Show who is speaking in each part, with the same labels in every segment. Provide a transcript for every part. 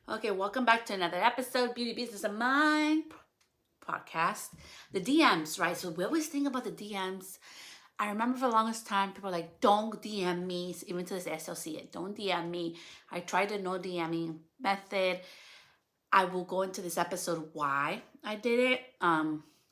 Speaker 1: Okay, welcome back to another episode, Beauty Business of Mine podcast. The DMs, right? So we always think about the DMs. I remember for the longest time, people were like, don't DM me. Even to this day, I still see it. Don't DM me. I tried the no DMing method. I will go into this episode why I did it,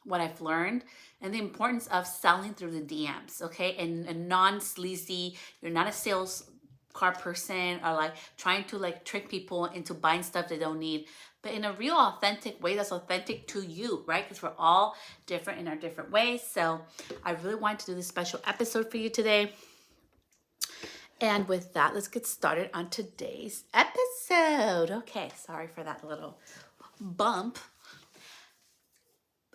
Speaker 1: what I've learned, and the importance of selling through the DMs, okay? And non-sleazy, you're not a sales car person or like trying to like trick people into buying stuff they don't need, but in a real authentic way that's authentic to you, right? Because we're all different in our different ways. So I really wanted to do this special episode for you today. And with that, let's get started on today's episode. Okay, sorry for that little bump.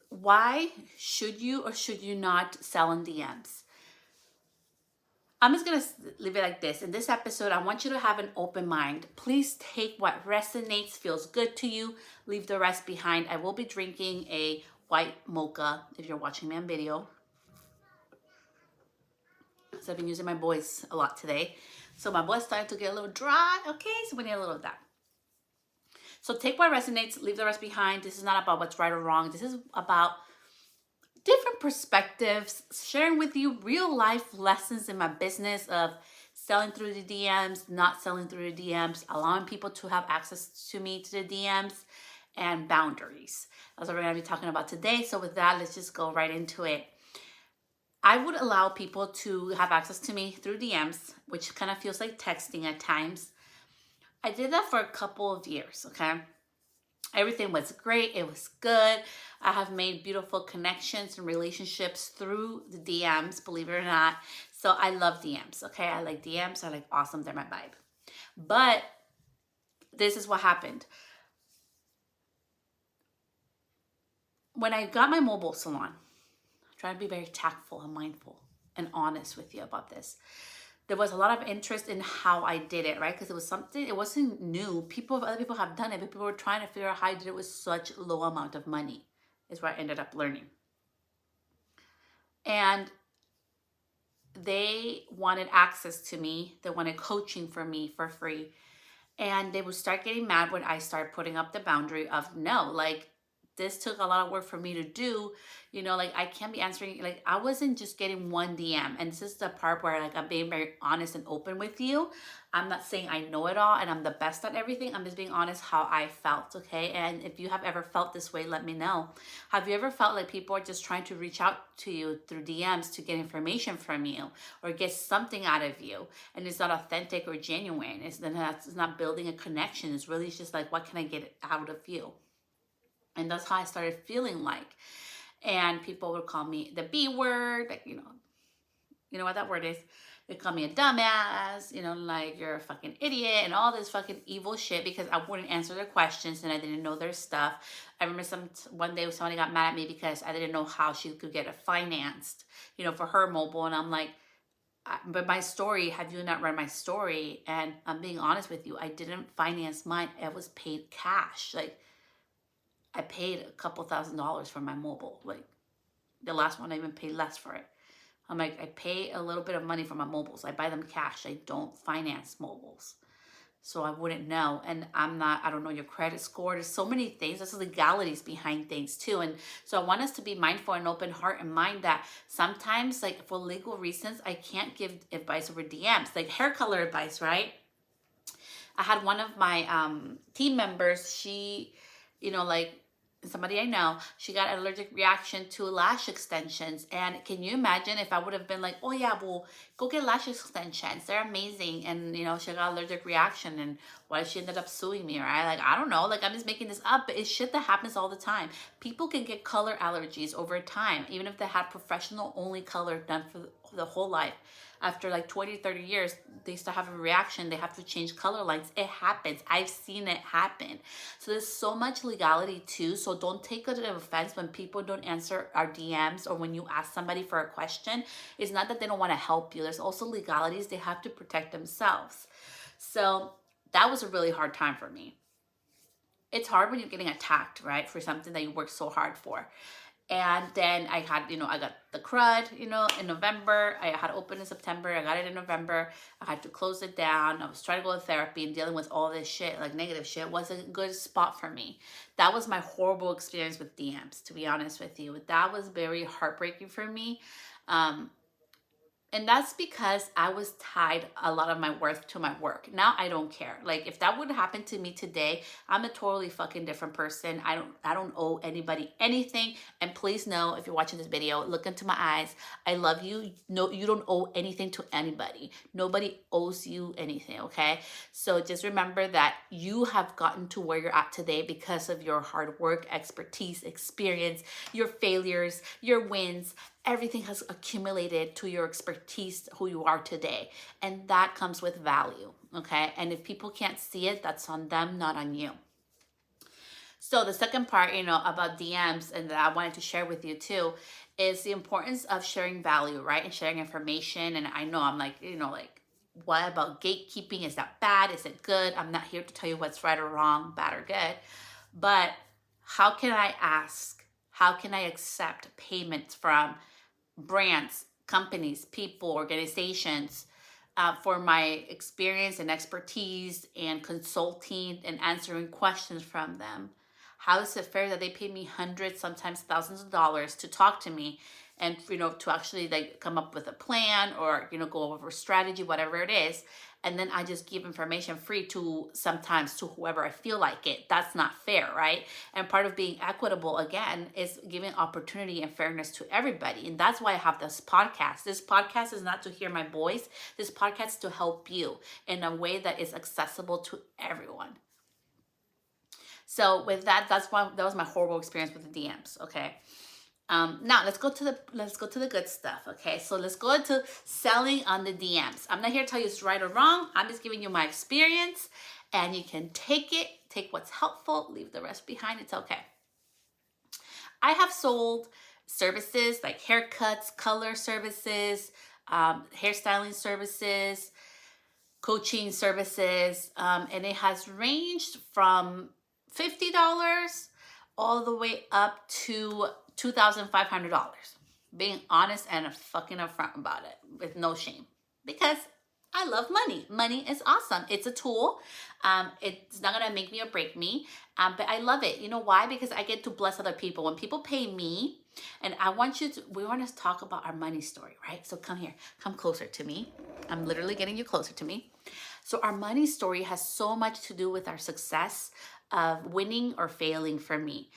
Speaker 1: Why should you or should you not sell in DMs? I'm just going to leave it like this. In this episode, I want you to have an open mind. Please take what resonates, feels good to you. Leave the rest behind. I will be drinking a white mocha if you're watching me on video. So I've been using my voice a lot today. So my voice started to get a little dry. Okay, so we need a little of that. So take what resonates, leave the rest behind. This is not about what's right or wrong. This is about different perspectives, sharing with you real life lessons in my business of selling through the DMs, not selling through the DMs, allowing people to have access to me to the DMs, and boundaries. That's what we're going to be talking about today. So with that, let's just go right into it. I would allow people to have access to me through DMs, which kind of feels like texting at times. I did that for a couple of years, okay? Everything was great. It was good. I have made beautiful connections and relationships through the DMs, believe it or not. So I love DMs, okay? I like DMs. I like awesome. They're my vibe. But this is what happened. When I got my mobile salon, I'm trying to be very tactful and mindful and honest with you about this. There was a lot of interest in how I did it, right? Because it was something, it wasn't new. Other people have done it, but people were trying to figure out how I did it with such low amount of money, is what I ended up learning. And they wanted access to me. They wanted coaching for me for free. And they would start getting mad when I started putting up the boundary of no, like this took a lot of work for me to do. You know, like I can't be answering, like I wasn't just getting one DM. And this is the part where like I'm being very honest and open with you. I'm not saying I know it all and I'm the best at everything. I'm just being honest how I felt, okay? And if you have ever felt this way, let me know. Have you ever felt like people are just trying to reach out to you through DMs to get information from you or get something out of you and it's not authentic or genuine? It's not building a connection. It's really just like, what can I get out of you? And that's how I started feeling like. And people would call me the B word, like, you know what that word is. They call me a dumbass, you know, like you're a fucking idiot and all this fucking evil shit because I wouldn't answer their questions and I didn't know their stuff. I remember one day somebody got mad at me because I didn't know how she could get it financed, you know, for her mobile. And I'm like, but my story, have you not read my story? And I'm being honest with you, I didn't finance mine. It was paid cash. Like, I paid a couple $1,000s for my mobile. Like the last one, I even paid less for it. I'm like, I pay a little bit of money for my mobiles. I buy them cash. I don't finance mobiles. So I wouldn't know. And I don't know your credit score. There's so many things. There's legalities behind things too. And so I want us to be mindful and open heart and mind that sometimes like for legal reasons, I can't give advice over DMs, like hair color advice, right? I had one of my team members, she, you know, like somebody I know, she got an allergic reaction to lash extensions. And can you imagine if I would have been like, oh yeah, well, go get lash extensions. They're amazing. And, you know, she got an allergic reaction and what if she ended up suing me, right? Like, I don't know. Like, I'm just making this up, but it's shit that happens all the time. People can get color allergies over time, even if they had professional only color done for the whole life. After like 20, 30 years, they start having a reaction. They have to change color lines. It happens. I've seen it happen. So there's so much legality too. So don't take it to offense when people don't answer our DMs or when you ask somebody for a question. It's not that they don't want to help you. There's also legalities. They have to protect themselves. So that was a really hard time for me. It's hard when you're getting attacked, right? For something that you worked so hard for. And then I had, I got the crud, in November. I had opened in September. I got it in November. I had to close it down. I was trying to go to therapy and dealing with all this shit, like negative shit, wasn't a good spot for me. That was my horrible experience with DMs, to be honest with you. That was very heartbreaking for me. And that's because I was tied a lot of my worth to my work. Now I don't care. Like if that would happen to me today, I'm a totally fucking different person. I don't owe anybody anything. And please know, if you're watching this video, look into my eyes. I love you. No, you don't owe anything to anybody. Nobody owes you anything, okay? So just remember that you have gotten to where you're at today because of your hard work, expertise, experience, your failures, your wins. Everything has accumulated to your expertise, who you are today. And that comes with value, okay? And if people can't see it, that's on them, not on you. So the second part, about DMs, and that I wanted to share with you too, is the importance of sharing value, right? And sharing information. And I know I'm like, what about gatekeeping? Is that bad? Is it good? I'm not here to tell you what's right or wrong, bad or good. But how can I ask? How can I accept payments from brands, companies, people, organizations, for my experience and expertise and consulting and answering questions from them? How is it fair that they pay me hundreds, sometimes thousands of dollars to talk to me and, to actually like come up with a plan or, go over strategy, whatever it is. And then I just give information free to sometimes to whoever I feel like it. That's not fair, right? And part of being equitable, again, is giving opportunity and fairness to everybody. And that's why I have this podcast. This podcast is not to hear my voice. This podcast is to help you in a way that is accessible to everyone. So with that, that was my horrible experience with the DMs, okay? Now let's go to the good stuff. Okay, so let's go into selling on the DMs. I'm not here to tell you it's right or wrong. I'm just giving you my experience, and you can take what's helpful, leave the rest behind. It's okay. I have sold services like haircuts, color services, hairstyling services, coaching services, and it has ranged from $50 all the way up to $2,500. Being honest and fucking upfront about it with no shame, because I love money. Money is awesome. It's a tool. It's not gonna make me or break me, but I love it. You know why? Because I get to bless other people. When people pay me, and we want to talk about our money story, right? So come here, come closer to me. I'm literally getting you closer to me. So our money story has so much to do with our success of winning or failing for me.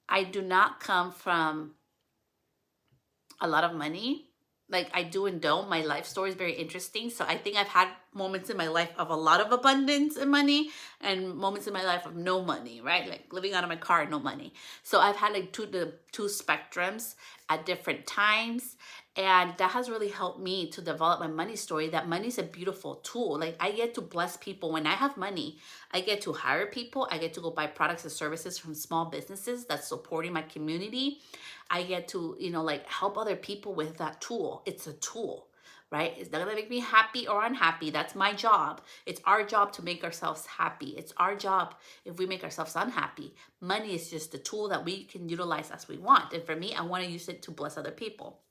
Speaker 1: I do not come from a lot of money. Like I do and don't. My life story is very interesting. So I think I've had moments in my life of a lot of abundance and money, and moments in my life of no money, right? Like living out of my car, no money. So I've had like two spectrums at different times. And that has really helped me to develop my money story, that money is a beautiful tool. Like I get to bless people. When I have money, I get to hire people. I get to go buy products and services from small businesses that's supporting my community. I get to, help other people with that tool. It's a tool, right? It's not gonna make me happy or unhappy. That's my job. It's our job to make ourselves happy. It's our job if we make ourselves unhappy. Money is just a tool that we can utilize as we want. And for me, I wanna use it to bless other people.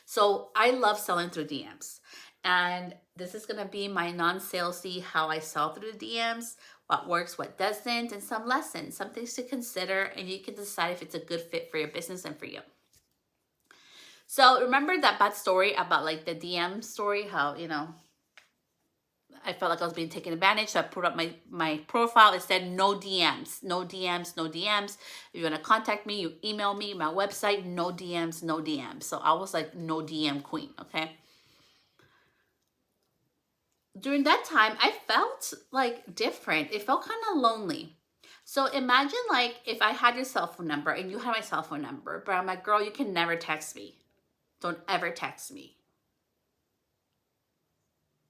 Speaker 1: So I love selling through DMs. And this is going to be my non-salesy, how I sell through the DMs, what works, what doesn't, and some lessons, some things to consider, and you can decide if it's a good fit for your business and for you. So remember that bad story about like the DM story, how, I felt like I was being taken advantage. So I put up my profile. It said no DMs, no DMs, no DMs. If you want to contact me, you email me, my website, no DMs, no DMs. So I was like no DM queen, okay? During that time, I felt like different. It felt kind of lonely. So imagine like if I had your cell phone number and you had my cell phone number, but I'm like, girl, you can never text me. Don't ever text me.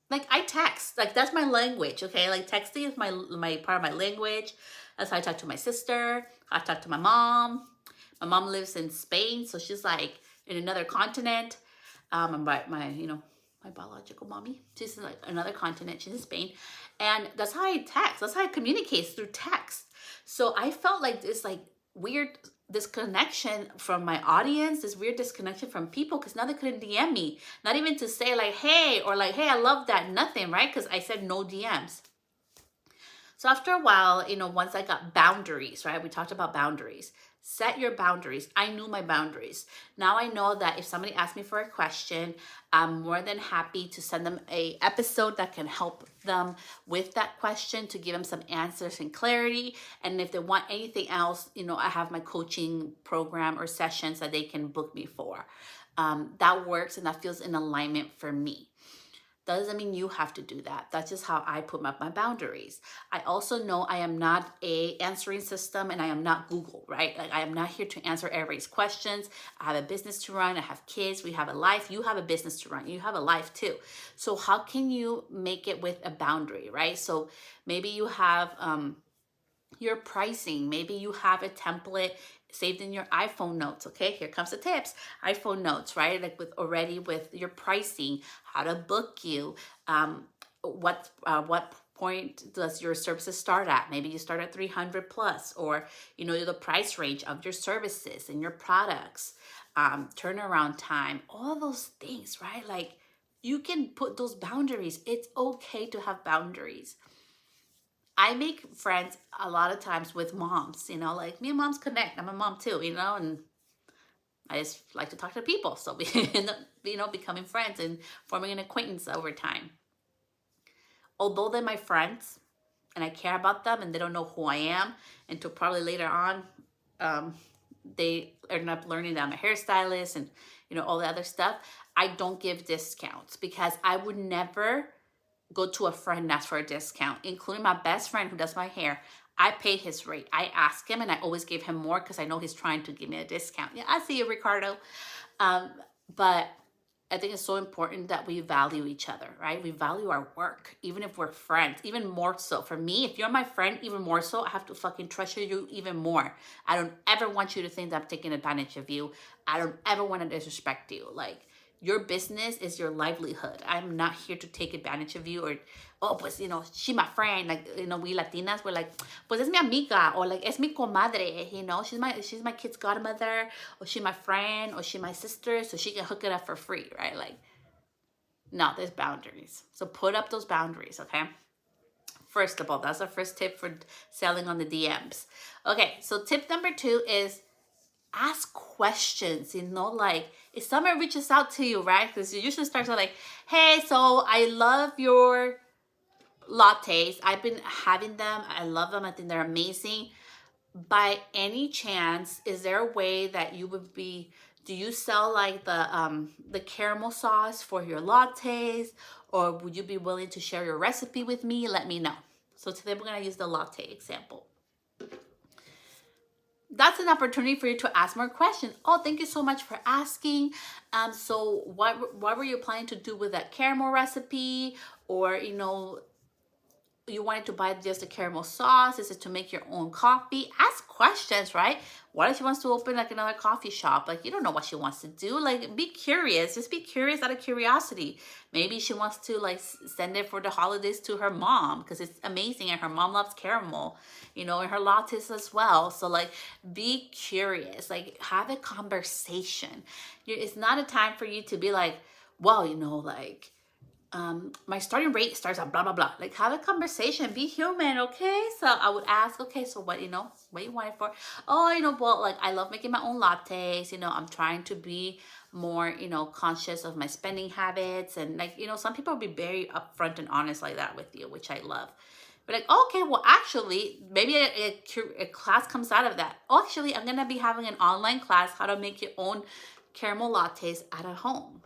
Speaker 1: Like I text, like that's my language, okay? Like texting is my part of my language. That's how I talk to my sister. I talk to my mom. My mom lives in Spain, so she's like in another continent. My biological mommy, she's in like another continent. She's in Spain, and that's how I text. That's how I communicate, through text. So I felt like this like weird disconnection from my audience, this weird disconnection from people, because now they couldn't DM me, not even to say like, hey, or like, hey, I love that, nothing, right? Because I said no DMs. So after a while, once I got boundaries, right? We talked about boundaries. Set your boundaries. I knew my boundaries. Now I know that if somebody asks me for a question, I'm more than happy to send them a episode that can help them with that question, to give them some answers and clarity. And if they want anything else, I have my coaching program or sessions that they can book me for. That works and that feels in alignment for me. Doesn't mean you have to do that. That's just how I put up my boundaries. I also know I am not a answering system, and I am not Google, right? Like, I am not here to answer everybody's questions. I have a business to run. I have kids. We have a life. You have a business to run. You have a life too. So how can you make it with a boundary, right? So maybe you have your pricing. Maybe you have a template saved in your iPhone notes. Okay, here comes the tips. iPhone notes, right? Like with your pricing, how to book you, what point does your services start at? Maybe you start at 300 plus, or the price range of your services and your products, turnaround time, all those things, right? Like, you can put those boundaries. It's okay to have boundaries. I make friends a lot of times with moms, like me and moms connect. I'm a mom too, and I just like to talk to people. So we end up, becoming friends and forming an acquaintance over time. Although they're my friends and I care about them and they don't know who I am, until probably later on, they end up learning that I'm a hairstylist and, all the other stuff. I don't give discounts, because I would never go to a friend and ask for a discount, including my best friend who does my hair. I pay his rate. I ask him, and I always give him more because I know he's trying to give me a discount. Yeah, I see you, Ricardo. But I think it's so important that we value each other, right? We value our work, even if we're friends, even more so. For me, if you're my friend, even more so, I have to fucking treasure you even more. I don't ever want you to think that I'm taking advantage of you. I don't ever want to disrespect you. Like, your business is your livelihood. I'm not here to take advantage of you, or, oh, pues, she my friend. Like, we Latinas, we're like, pues es mi amiga, or like, es mi comadre, she's my kid's godmother, or she my friend, or she my sister, so she can hook it up for free, right? Like, no, there's boundaries. So put up those boundaries, okay? First of all, that's the first tip for selling on the DMs. Okay, so tip number 2 is ask questions, like, if someone reaches out to you, right? Because it usually starts with like, hey, so I love your lattes. I've been having them. I love them. I think they're amazing. By any chance, is there a way that do you sell like the caramel sauce for your lattes? Or would you be willing to share your recipe with me? Let me know. So today we're going to use the latte example. That's an opportunity for you to ask more questions. Oh, thank you so much for asking. So what were you planning to do with that caramel recipe? Or, you wanted to buy just a caramel sauce? Is it to make your own coffee? Ask questions, right? What if she wants to open like another coffee shop? Like, you don't know what she wants to do. Like, be curious. Just be curious out of curiosity. Maybe she wants to like send it for the holidays to her mom because it's amazing and her mom loves caramel, and her lattes as well. So like, be curious. Like, have a conversation. It's not a time for you to be like, well, like, my starting rate starts at blah blah blah. Like, have a conversation, be human, okay? So I would ask, okay, so what you want it for? Oh, well, like, I love making my own lattes. I'm trying to be more conscious of my spending habits, and like, some people will be very upfront and honest like that with you, which I love. But like, okay, well, actually, maybe a class comes out of that. Oh, actually, I'm gonna be having an online class, how to make your own caramel lattes at home.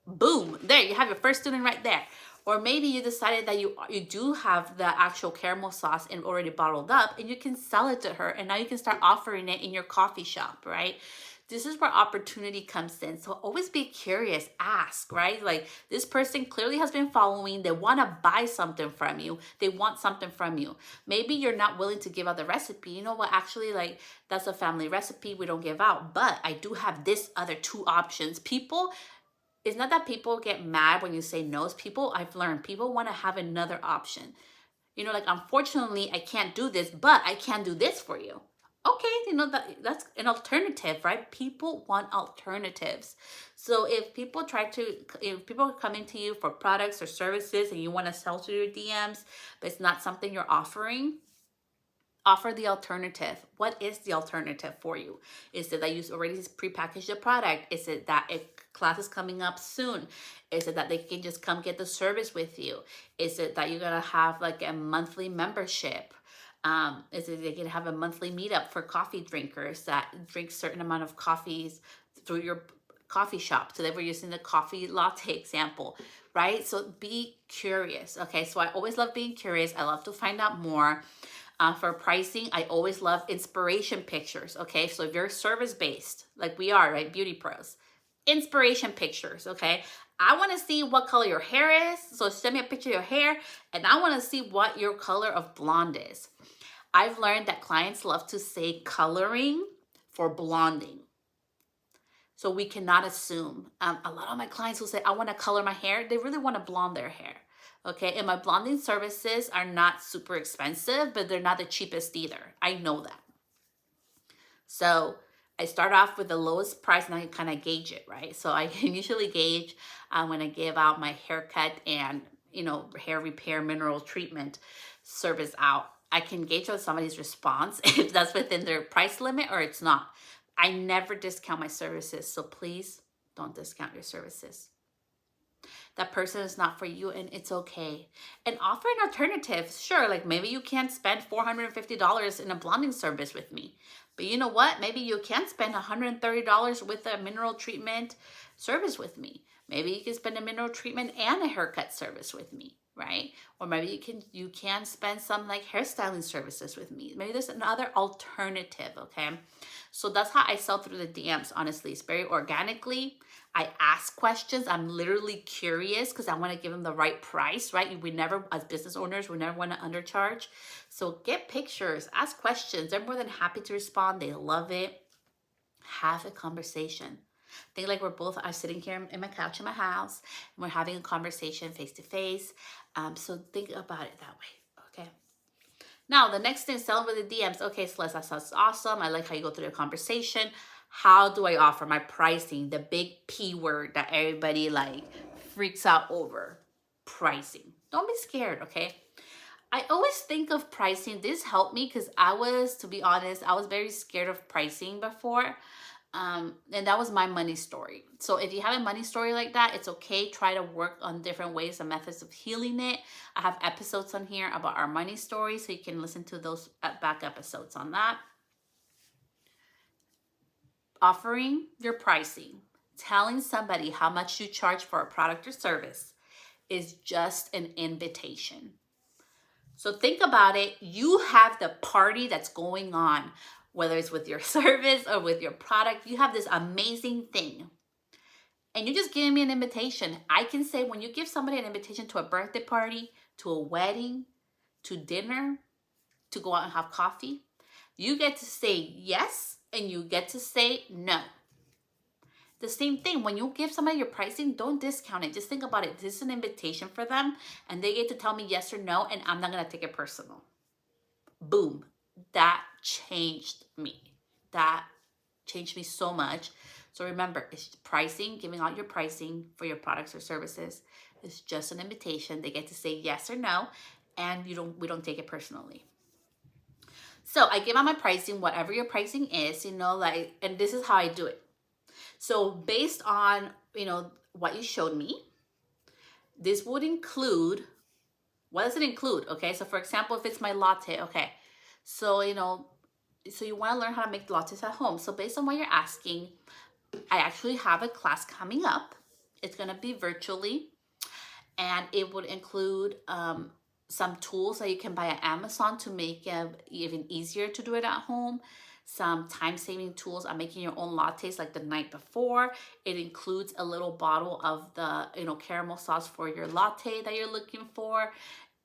Speaker 1: Boom, there you have your first student right there. Or maybe you decided that you do have the actual caramel sauce and already bottled up, and you can sell it to her, and now you can start offering it in your coffee shop, right? This is where opportunity comes in. So always be curious, ask, right? Like, this person clearly has been following. They want to buy something from you. They want something from you. Maybe you're not willing to give out the recipe. You know what? Actually, like, that's a family recipe we don't give out, but I do have this other 2 options. It's not that people get mad when you say no. I've learned people want to have another option. Like, unfortunately, I can't do this, but I can do this for you. Okay, that's an alternative, right? People want alternatives. So if people are coming to you for products or services and you want to sell through your DMs, but it's not something you're offering, offer the alternative. What is the alternative for you? Is it that you already prepackaged the product? Is it that a class is coming up soon? Is it that they can just come get the service with you? Is it that you're gonna have like a monthly membership? Is it they can have a monthly meetup for coffee drinkers that drink certain amount of coffees through your coffee shop? So they were using the coffee latte example, right? So be curious. Okay, so I always love being curious. I love to find out more. For pricing, I always love inspiration pictures. Okay, so if you're service based, like we are, right, beauty pros, inspiration pictures. Okay, I want to see what color your hair is, so send me a picture of your hair, and I want to see what your color of blonde is. I've learned that clients love to say coloring for blonding. So we cannot assume. A lot of my clients will say, I want to color my hair. They really want to blonde their hair. Okay, and my blonding services are not super expensive, but they're not the cheapest either. I know that. So I start off with the lowest price and I can kind of gauge it, right? So I can usually gauge when I give out my haircut and, hair repair mineral treatment service out. I can gauge on somebody's response if that's within their price limit or it's not. I never discount my services, so please don't discount your services. That person is not for you and it's okay. And offer an alternative. Sure, like maybe you can't spend $450 in a blonding service with me. But you know what? Maybe you can spend $130 with a mineral treatment service with me. Maybe you can spend a mineral treatment and a haircut service with me, right? Or maybe you can spend some like hairstyling services with me. Maybe there's another alternative, okay? So that's how I sell through the DMs, honestly. It's very organically. I ask questions. I'm literally curious because I want to give them the right price, right? We never, as business owners, we never want to undercharge. So get pictures, ask questions. They're more than happy to respond. They love it. Have a conversation. Think like we're both are sitting here in my couch in my house and we're having a conversation face to face. So think about it that way, okay? Now, the next thing, selling with the DMs. Okay, Celeste, that sounds awesome. I like how you go through the conversation. How do I offer my pricing? The big P word that everybody like freaks out over. Pricing. Don't be scared, okay? I always think of pricing. This helped me because to be honest, I was very scared of pricing before. And that was my money story. So if you have a money story like that, it's okay. Try to work on different ways and methods of healing it. I have episodes on here about our money story, so you can listen to those back episodes on that. Offering your pricing, telling somebody how much you charge for a product or service is just an invitation. So think about it. You have the party that's going on, whether it's with your service or with your product. You have this amazing thing. And you're just giving me an invitation. I can say when you give somebody an invitation to a birthday party, to a wedding, to dinner, to go out and have coffee, you get to say yes and you get to say no. The same thing, when you give somebody your pricing, don't discount it. Just think about it. This is an invitation for them and they get to tell me yes or no and I'm not going to take it personal. Boom. That changed me. That changed me so much. So remember, it's pricing, giving out your pricing for your products or services. It's just an invitation. They get to say yes or no and we don't take it personally. So I give out my pricing, whatever your pricing is, and this is how I do it. So based on, what you showed me, this would include, what does it include? Okay, so for example, if it's my latte, okay. So, so you want to learn how to make lattes at home. So based on what you're asking, I actually have a class coming up. It's going to be virtually, and it would include some tools that you can buy at Amazon to make it even easier to do it at home. Some time-saving tools on making your own lattes like the night before. It includes a little bottle of the caramel sauce for your latte that you're looking for,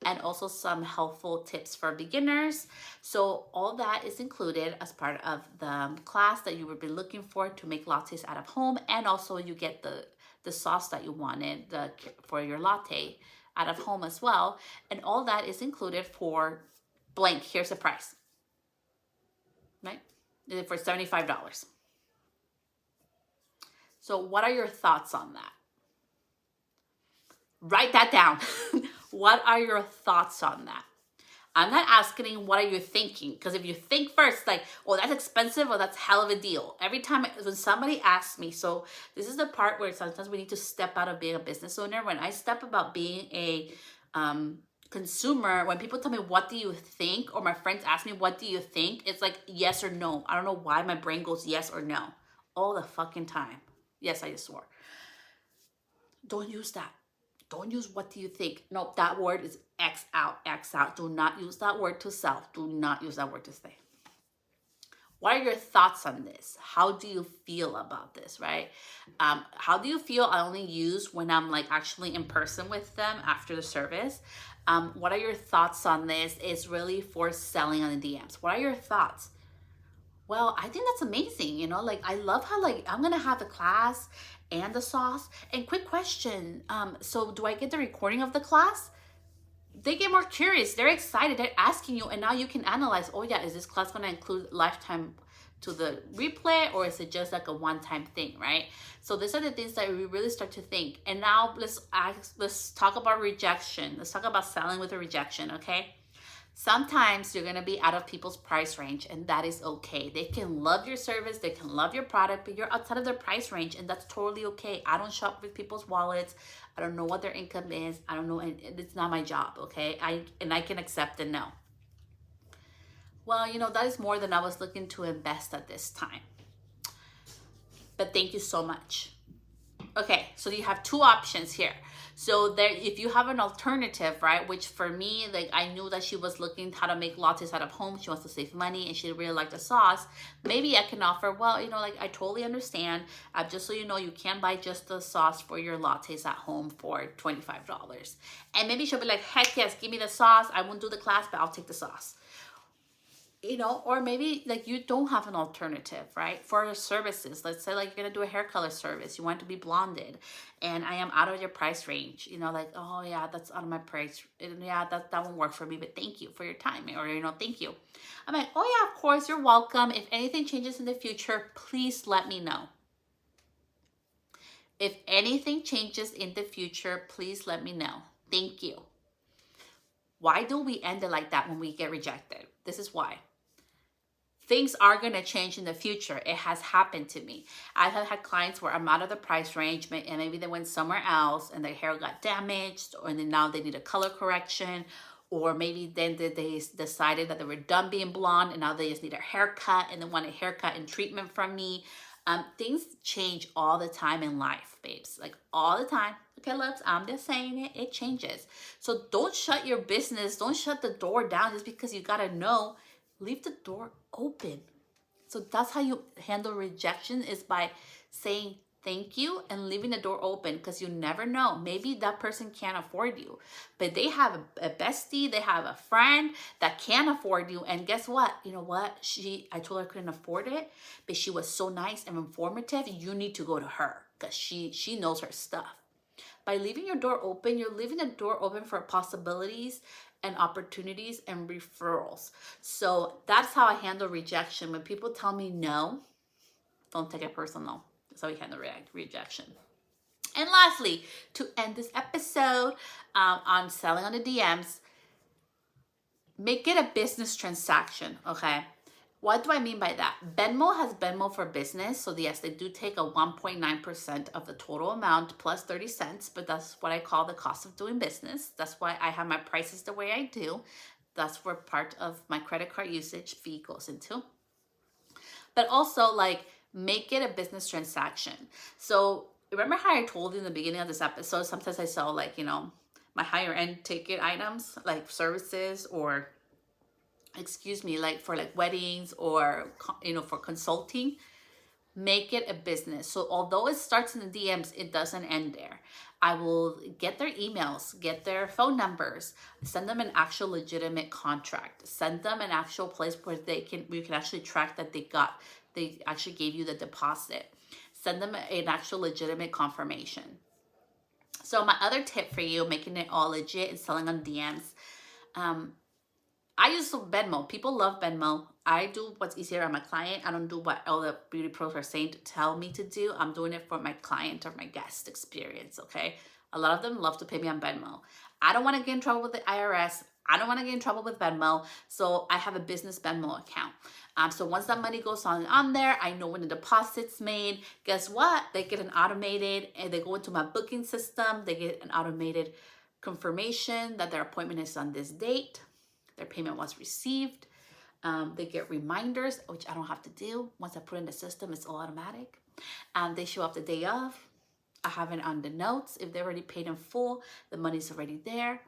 Speaker 1: and also some helpful tips for beginners. So all that is included as part of the class that you would be looking for to make lattes out of home, and also you get the sauce that you wanted for your latte out of home as well. And all that is included for blank. Here's the price, right? for $75. So what are your thoughts on that? Write that down. What are your thoughts on that? I'm not asking what are you thinking, because if you think first, like, oh, that's expensive or that's hell of a deal. Every time when somebody asks me, so this is the part where sometimes we need to step out of being a business owner. When I step about being a consumer, when people tell me, what do you think? Or my friends ask me, what do you think? It's like yes or no. I don't know why my brain goes yes or no all the fucking time. Yes, I just swore. Don't use that. Don't use what do you think. No, that word is X out, X out. Do not use that word to sell. Do not use that word to say. What are your thoughts on this? How do you feel about this, right? How do you feel? I only use when I'm like actually in person with them after the service. What are your thoughts on this? Is really for selling on the DMs. What are your thoughts? Well, I think that's amazing. You know, like I love how like I'm gonna have the class and the sauce. And quick question, so do I get the recording of the class? They get more curious. They're excited. They're asking you, and now you can analyze. Oh yeah, is this class gonna include lifetime to the replay, or is it just like a one-time thing, right? So these are the things that we really start to think. And now let's talk about rejection. Let's talk about selling with a rejection, okay? Sometimes you're going to be out of people's price range, and that is okay. They can love your service, they can love your product, but you're outside of their price range, and that's totally okay. I don't shop with people's wallets. I don't know what their income is. I don't know, and it's not my job, okay? I can accept a no. Well, you know, that is more than I was looking to invest at this time. But thank you so much. Okay, so you have two options here. So there, if you have an alternative, right, which for me, like I knew that she was looking how to make lattes out of home. She wants to save money and she really liked the sauce. Maybe I can offer, well, you know, like I totally understand. Just so you know, you can buy just the sauce for your lattes at home for $25. And maybe she'll be like, heck yes, give me the sauce. I won't do the class, but I'll take the sauce. You know, or maybe like you don't have an alternative, right? For your services, let's say like you're gonna do a hair color service, you want to be blonded, and I am out of your price range. You know, like, oh yeah, that's out of my price. Yeah, that won't work for me, but thank you for your time, or you know, thank you. I'm like, oh yeah, of course, you're welcome. If anything changes in the future, please let me know. If anything changes in the future, please let me know. Thank you. Why do we end it like that when we get rejected? This is why. Things are going to change in the future. It has happened to me. I have had clients where I'm out of the price range, and maybe they went somewhere else and their hair got damaged, or then now they need a color correction, or maybe then they decided that they were done being blonde and now they just need a haircut and they want a haircut and treatment from me. Things change all the time in life, babes, like all the time. Okay, loves, I'm just saying it changes. So don't shut your business. Don't shut the door down just because you got to know. Leave the door open. So that's how you handle rejection, is by saying thank you and leaving the door open, because you never know. Maybe that person can't afford you, but they have a bestie, they have a friend that can afford you. And guess what? You know what? I told her I couldn't afford it, but she was so nice and informative. You need to go to her because she knows her stuff. By leaving your door open, you're leaving the door open for possibilities and opportunities and referrals. So that's how I handle rejection. When people tell me no, don't take it personal. That's how we handle rejection. And lastly, to end this episode on selling on the DMs, make it a business transaction, okay? What do I mean by that? Venmo has Venmo for Business. So yes, they do take a 1.9% of the total amount plus 30 cents, but that's what I call the cost of doing business. That's why I have my prices the way I do. That's where part of my credit card usage fee goes into. But also, like, make it a business transaction. So remember how I told you in the beginning of this episode, sometimes I sell like, you know, my higher end ticket items like services, or like for like weddings, or, you know, for consulting. Make it a business. So although it starts in the DMs, it doesn't end there. I will get their emails, get their phone numbers, send them an actual legitimate contract, send them an actual place where we can actually track that they actually gave you the deposit, send them an actual legitimate confirmation. So my other tip for you, making it all legit and selling on DMs, I use Venmo. People love Venmo. I do what's easier on my client. I don't do what all the beauty pros are saying to tell me to do. I'm doing it for my client or my guest experience, okay? A lot of them love to pay me on Venmo. I don't want to get in trouble with the IRS. I don't want to get in trouble with Venmo. So I have a business Venmo account. So once that money goes on there, I know when the deposit's made. Guess what? They get an automated, and they go into my booking system. They get an automated confirmation that their appointment is on this date. Their payment was received. They get reminders, which I don't have to do. Once I put in the system, it's all automatic. They show up the day of. I have it on the notes. If they're already paid in full, the money's already there.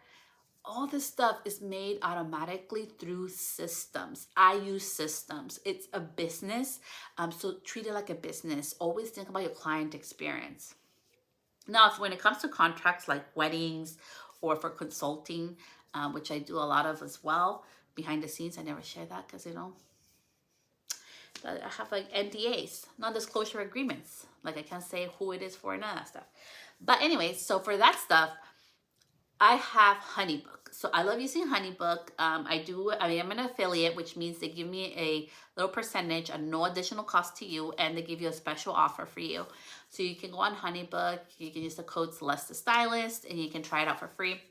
Speaker 1: All this stuff is made automatically through systems. I use systems. It's a business, so treat it like a business. Always think about your client experience. Now, when it comes to contracts like weddings or for consulting, which I do a lot of as well, behind the scenes, I never share that because, I have like NDAs, non-disclosure agreements. Like I can't say who it is for and all that stuff. But anyways, so for that stuff, I have HoneyBook. So I love using HoneyBook. I am an affiliate, which means they give me a little percentage at no additional cost to you, and they give you a special offer for you. So you can go on HoneyBook, you can use the code Celeste the Stylist, and you can try it out for free.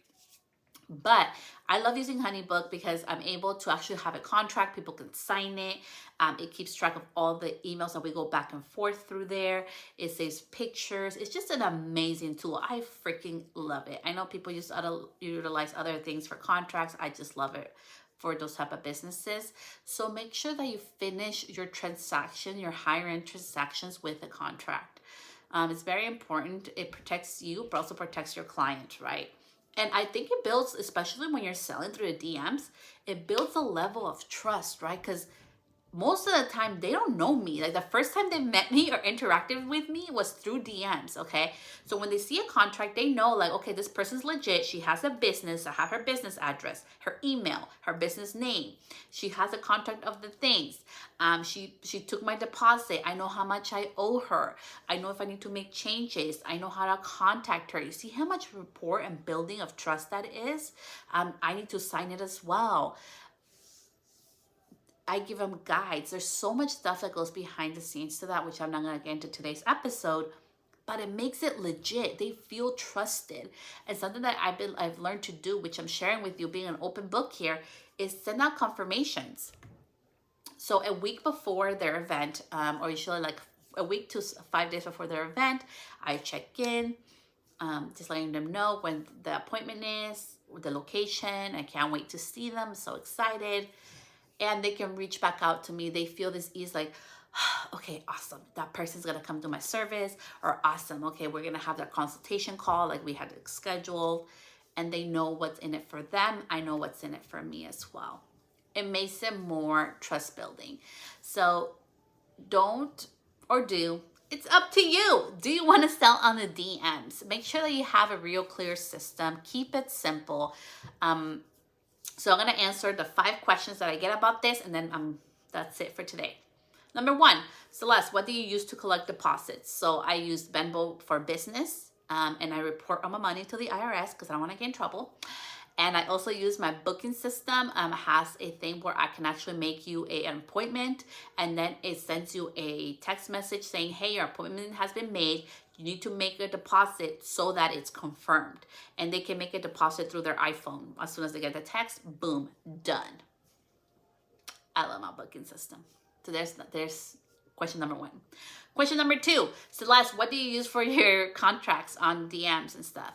Speaker 1: But I love using HoneyBook because I'm able to actually have a contract. People can sign it. It keeps track of all the emails that we go back and forth through there. It saves pictures. It's just an amazing tool. I freaking love it. I know people utilize other things for contracts. I just love it for those type of businesses. So make sure that you finish your transaction, your higher end transactions with a contract. It's very important. It protects you, but also protects your client, right? And I think it builds, especially when you're selling through the DMs, it builds a level of trust, right? Because most of the time they don't know me. Like the first time they met me or interacted with me was through DMs, okay? So when they see a contract, they know like, okay, this person's legit. She has a business. I have her business address, her email, her business name. She has a contract of the things. She took my deposit. I know how much I owe her. I know if I need to make changes. I know how to contact her. You see how much rapport and building of trust that is? I need to sign it as well. I give them guides. There's so much stuff that goes behind the scenes to that, which I'm not going to get into today's episode, but it makes it legit. They feel trusted. And something that I've learned to do, which I'm sharing with you, being an open book here, is send out confirmations. So a week before their event, or usually like a week to 5 days before their event, I check in, just letting them know when the appointment is, the location. I can't wait to see them. I'm so excited. And they can reach back out to me. They feel this ease like, okay, awesome. That person's going to come to my service. Or awesome. Okay, we're going to have that consultation call like we had it scheduled. And they know what's in it for them. I know what's in it for me as well. It makes it more trust building. So don't or do. It's up to you. Do you want to sell on the DMs? Make sure that you have a real clear system. Keep it simple. So I'm going to answer the 5 questions that I get about this, and then that's it for today. Number 1, Celeste, what do you use to collect deposits? So I use Venmo for business, and I report all my money to the IRS because I don't want to get in trouble. And I also use my booking system. Has a thing where I can actually make you an appointment, and then it sends you a text message saying, hey, your appointment has been made. You need to make a deposit so that it's confirmed. And they can make a deposit through their iPhone. As soon as they get the text, boom, done. I love my booking system. So there's question number 1. Question number 2, Celeste, what do you use for your contracts on DMs and stuff?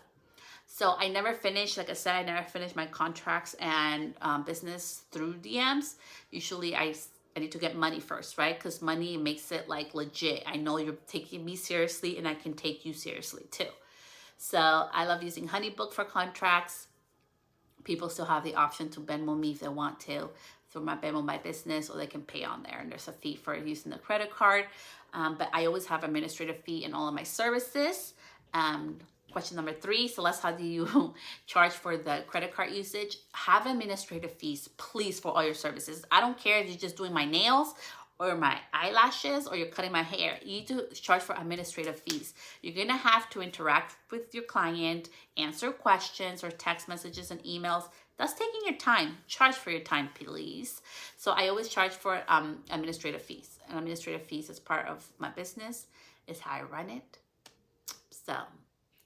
Speaker 1: So I never finish, like I said, I never finish my contracts and business through DMs. Usually I need to get money first, right? Because money makes it like legit. I know you're taking me seriously and I can take you seriously too. So I love using HoneyBook for contracts. People still have the option to Venmo me if they want to through my Venmo My Business, or they can pay on there. And there's a fee for using the credit card. But I always have administrative fee in all of my services. Question number 3, Celeste, how do you charge for the credit card usage? Have administrative fees, please, for all your services. I don't care if you're just doing my nails or my eyelashes or you're cutting my hair. You need to charge for administrative fees. You're going to have to interact with your client, answer questions or text messages and emails. That's taking your time. Charge for your time, please. So I always charge for administrative fees. And administrative fees is part of my business. Is how I run it. So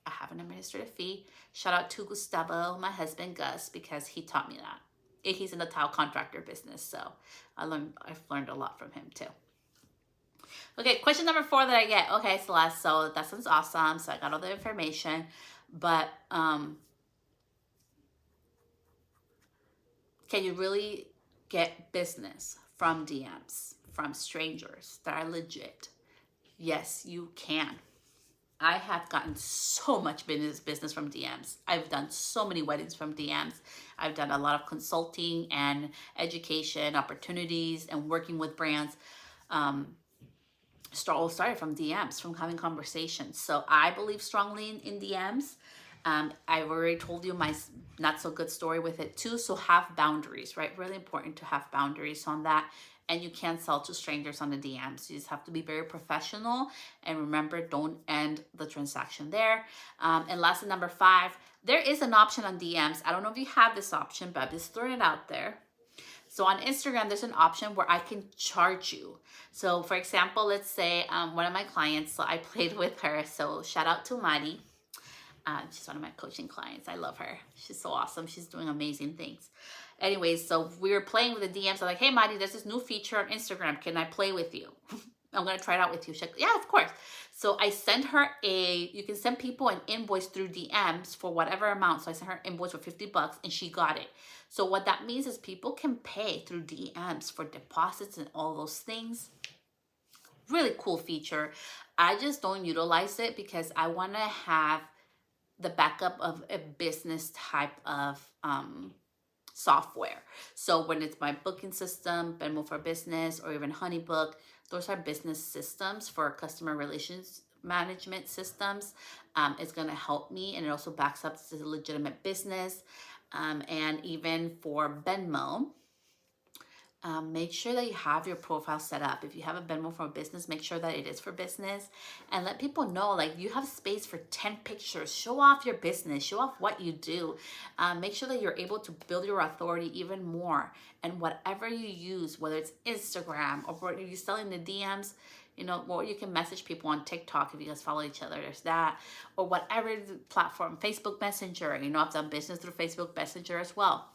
Speaker 1: I have an administrative fee. Shout out to Gustavo, my husband Gus, because he taught me that. He's in the tile contractor business, so I've learned a lot from him too. Okay, question number 4 that I get. Okay, Celeste, so that sounds awesome. So I got all the information, but can you really get business from DMs, from strangers that are legit? Yes, you can. I have gotten so much business from DMs. I've done so many weddings from DMs. I've done a lot of consulting and education opportunities and working with brands. All started from DMs, from having conversations. So I believe strongly in DMs. I've already told you my not so good story with it too. So have boundaries, right? Really important to have boundaries on that. And you can't sell to strangers on the DMs. You just have to be very professional. And remember, don't end the transaction there. And lastly, number 5, there is an option on DMs. I don't know if you have this option, but I'm just throwing it out there. So on Instagram, there's an option where I can charge you. So for example, let's say one of my clients, so I played with her. So shout out to Mari. She's one of my coaching clients. I love her. She's so awesome. She's doing amazing things. Anyways, so we were playing with the DMs. I'm like, hey, Mari, there's this new feature on Instagram. Can I play with you? I'm going to try it out with you. She's like, yeah, of course. So I sent her you can send people an invoice through DMs for whatever amount. So I sent her an invoice for $50 and she got it. So what that means is people can pay through DMs for deposits and all those things. Really cool feature. I just don't utilize it because I want to have the backup of a business type of software. So when it's my booking system, Venmo for Business, or even Honeybook, those are business systems for customer relations management systems. It's going to help me, and it also backs up to a legitimate business. And even for Venmo, make sure that you have your profile set up. If you have a Venmo for business, make sure that it is for business, and let people know, like, you have space for 10 pictures. Show off your business, show off what you do. Make sure that you're able to build your authority even more. And whatever you use, whether it's Instagram or whether you're selling the DMs, you know, or you can message people on TikTok if you guys follow each other, there's that, or whatever the platform, Facebook Messenger, you know, I've done business through Facebook Messenger as well.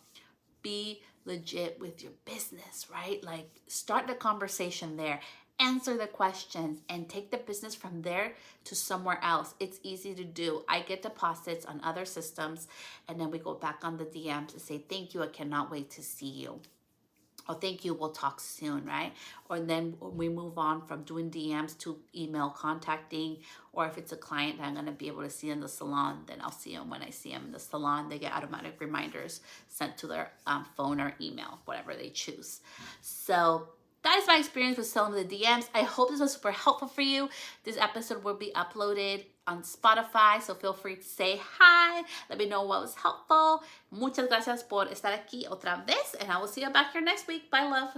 Speaker 1: Be legit with your business, right? Like, start the conversation there, answer the questions, and take the business from there to somewhere else. It's easy to do. I get deposits on other systems, and then we go back on the DMs to say, thank you, I cannot wait to see you. Oh, thank you, we'll talk soon, right? Or then we move on from doing DMs to email contacting, or if it's a client that I'm gonna be able to see in the salon, then I'll see them when I see them in the salon. They get automatic reminders sent to their phone or email, whatever they choose. So that is my experience with selling the DMs. I hope this was super helpful for you. This episode will be uploaded on Spotify, so feel free to say hi. Let me know what was helpful. Muchas gracias por estar aquí otra vez, and I will see you back here next week. Bye, love.